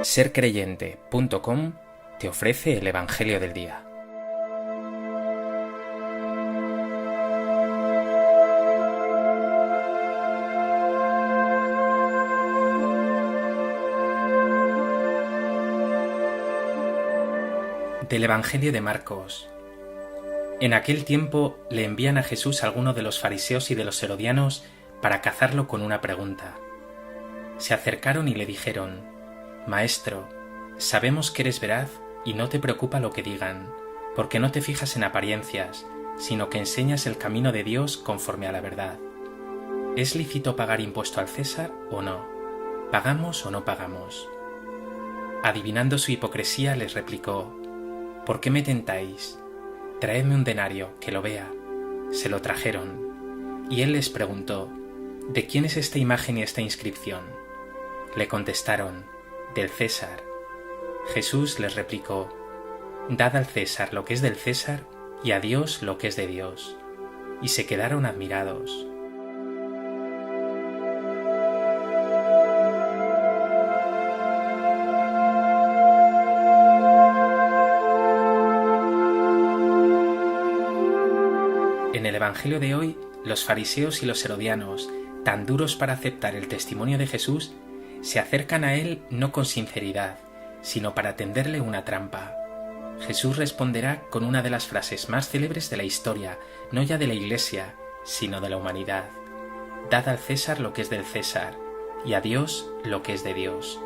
Sercreyente.com te ofrece el Evangelio del Día. Del Evangelio de Marcos. En aquel tiempo le envían a Jesús algunos de los fariseos y de los herodianos para cazarlo con una pregunta. Se acercaron y le dijeron: Maestro, sabemos que eres veraz y no te preocupa lo que digan, porque no te fijas en apariencias, sino que enseñas el camino de Dios conforme a la verdad. ¿Es lícito pagar impuesto al César o no? ¿Pagamos o no pagamos? Adivinando su hipocresía, les replicó: ¿Por qué me tentáis? Traedme un denario, que lo vea. Se lo trajeron. Y él les preguntó: ¿De quién es esta imagen y esta inscripción? Le contestaron: del César. Jesús les replicó: Dad al César lo que es del César y a Dios lo que es de Dios. Y se quedaron admirados. En el Evangelio de hoy, los fariseos y los herodianos, tan duros para aceptar el testimonio de Jesús, se acercan a él no con sinceridad, sino para tenderle una trampa. Jesús responderá con una de las frases más célebres de la historia, no ya de la Iglesia, sino de la humanidad: Dad al César lo que es del César, y a Dios lo que es de Dios.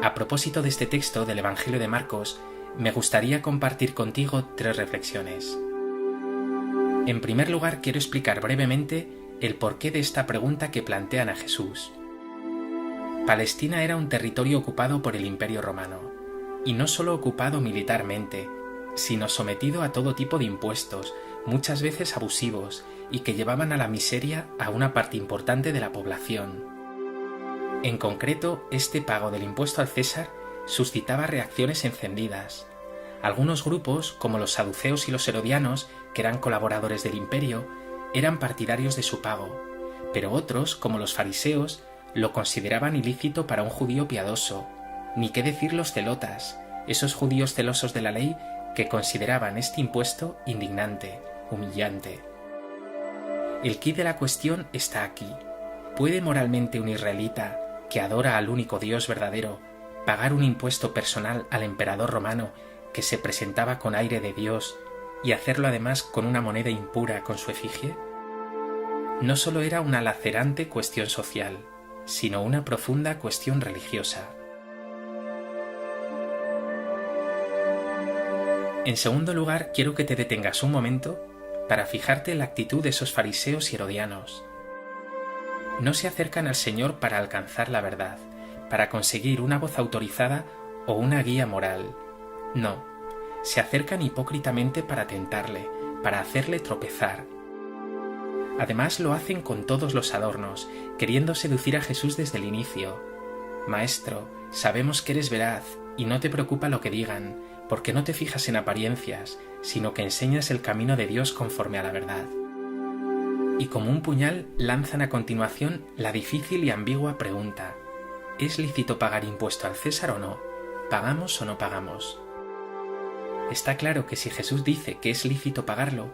A propósito de este texto del Evangelio de Marcos, me gustaría compartir contigo 3 reflexiones. En primer lugar, quiero explicar brevemente el porqué de esta pregunta que plantean a Jesús. Palestina era un territorio ocupado por el Imperio Romano, y no solo ocupado militarmente, sino sometido a todo tipo de impuestos, muchas veces abusivos, y que llevaban a la miseria a una parte importante de la población. En concreto, este pago del impuesto al César suscitaba reacciones encendidas. Algunos grupos, como los saduceos y los herodianos, que eran colaboradores del imperio, eran partidarios de su pago, pero otros, como los fariseos, lo consideraban ilícito para un judío piadoso, ni qué decir los celotas, esos judíos celosos de la ley que consideraban este impuesto indignante, humillante. El quid de la cuestión está aquí. ¿Puede moralmente un israelita, que adora al único Dios verdadero, pagar un impuesto personal al emperador romano que se presentaba con aire de Dios y hacerlo además con una moneda impura con su efigie? No solo era una lacerante cuestión social, sino una profunda cuestión religiosa. En segundo lugar, quiero que te detengas un momento para fijarte en la actitud de esos fariseos y herodianos. No se acercan al Señor para alcanzar la verdad, para conseguir una voz autorizada o una guía moral. No, se acercan hipócritamente para tentarle, para hacerle tropezar. Además lo hacen con todos los adornos, queriendo seducir a Jesús desde el inicio. Maestro, sabemos que eres veraz y no te preocupa lo que digan, porque no te fijas en apariencias, sino que enseñas el camino de Dios conforme a la verdad. Y como un puñal lanzan a continuación la difícil y ambigua pregunta: ¿es lícito pagar impuesto al César o no? ¿Pagamos o no pagamos? Está claro que si Jesús dice que es lícito pagarlo,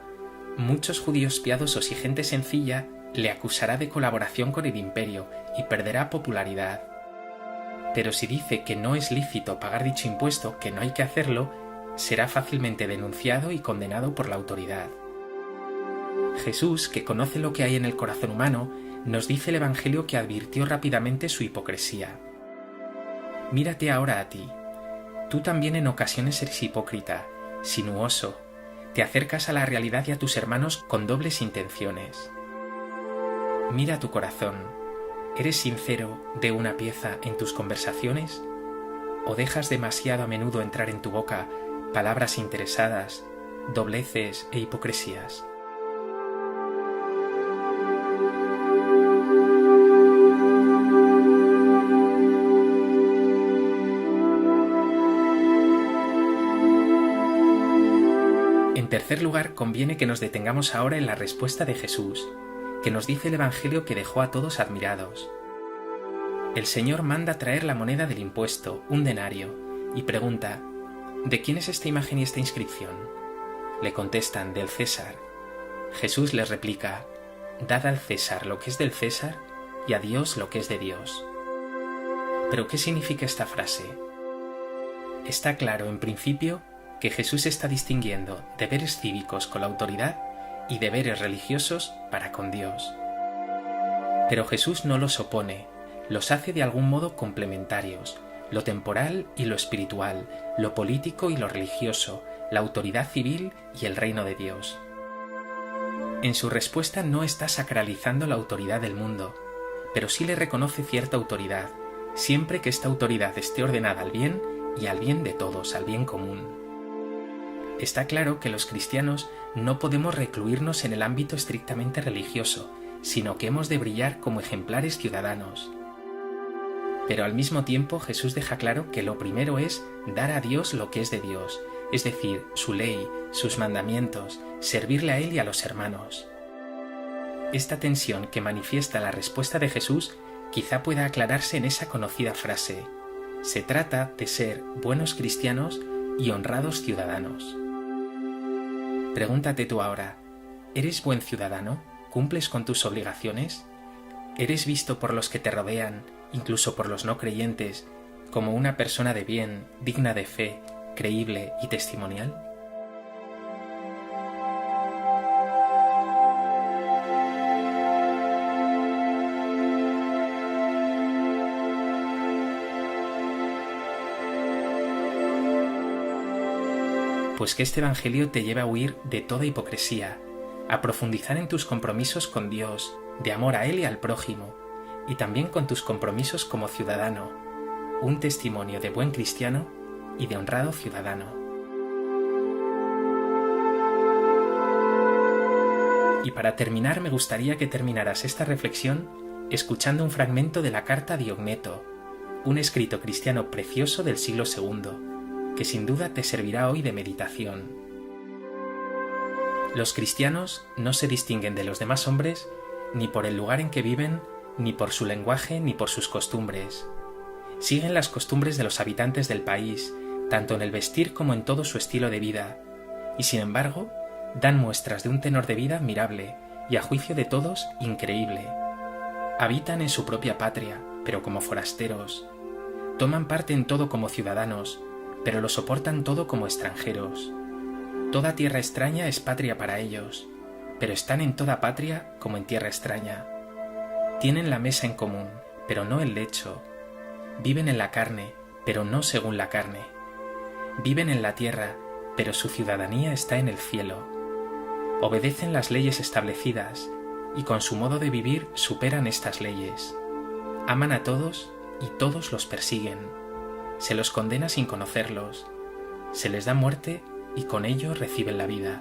muchos judíos piadosos y gente sencilla le acusará de colaboración con el imperio y perderá popularidad. Pero si dice que no es lícito pagar dicho impuesto, que no hay que hacerlo, será fácilmente denunciado y condenado por la autoridad. Jesús, que conoce lo que hay en el corazón humano, nos dice el Evangelio que advirtió rápidamente su hipocresía. Mírate ahora a ti. Tú también en ocasiones eres hipócrita, sinuoso, te acercas a la realidad y a tus hermanos con dobles intenciones. Mira tu corazón. ¿Eres sincero de una pieza en tus conversaciones? ¿O dejas demasiado a menudo entrar en tu boca palabras interesadas, dobleces e hipocresías? En tercer lugar, conviene que nos detengamos ahora en la respuesta de Jesús, que nos dice el Evangelio que dejó a todos admirados. El Señor manda traer la moneda del impuesto, un denario, y pregunta: ¿de quién es esta imagen y esta inscripción? Le contestan: del César. Jesús les replica: dad al César lo que es del César y a Dios lo que es de Dios. ¿Pero qué significa esta frase? Está claro, en principio, que Jesús está distinguiendo deberes cívicos con la autoridad y deberes religiosos para con Dios. Pero Jesús no los opone, los hace de algún modo complementarios, lo temporal y lo espiritual, lo político y lo religioso, la autoridad civil y el reino de Dios. En su respuesta no está sacralizando la autoridad del mundo, pero sí le reconoce cierta autoridad, siempre que esta autoridad esté ordenada al bien y al bien de todos, al bien común. Está claro que los cristianos no podemos recluirnos en el ámbito estrictamente religioso, sino que hemos de brillar como ejemplares ciudadanos. Pero al mismo tiempo Jesús deja claro que lo primero es dar a Dios lo que es de Dios, es decir, su ley, sus mandamientos, servirle a Él y a los hermanos. Esta tensión que manifiesta la respuesta de Jesús quizá pueda aclararse en esa conocida frase: se trata de ser buenos cristianos y honrados ciudadanos. Pregúntate tú ahora: ¿eres buen ciudadano? ¿Cumples con tus obligaciones? ¿Eres visto por los que te rodean, incluso por los no creyentes, como una persona de bien, digna de fe, creíble y testimonial? Pues que este Evangelio te lleve a huir de toda hipocresía, a profundizar en tus compromisos con Dios, de amor a Él y al prójimo, y también con tus compromisos como ciudadano, un testimonio de buen cristiano y de honrado ciudadano. Y para terminar, me gustaría que terminaras esta reflexión escuchando un fragmento de la carta de Ogneto, un escrito cristiano precioso del siglo II, que sin duda te servirá hoy de meditación. Los cristianos no se distinguen de los demás hombres ni por el lugar en que viven, ni por su lenguaje, ni por sus costumbres. Siguen las costumbres de los habitantes del país, tanto en el vestir como en todo su estilo de vida, y sin embargo, dan muestras de un tenor de vida admirable y a juicio de todos increíble. Habitan en su propia patria, pero como forasteros. Toman parte en todo como ciudadanos, pero lo soportan todo como extranjeros. Toda tierra extraña es patria para ellos, pero están en toda patria como en tierra extraña. Tienen la mesa en común, pero no el lecho. Viven en la carne, pero no según la carne. Viven en la tierra, pero su ciudadanía está en el cielo. Obedecen las leyes establecidas, y con su modo de vivir superan estas leyes. Aman a todos, y todos los persiguen. Se los condena sin conocerlos. Se les da muerte, y con ello reciben la vida.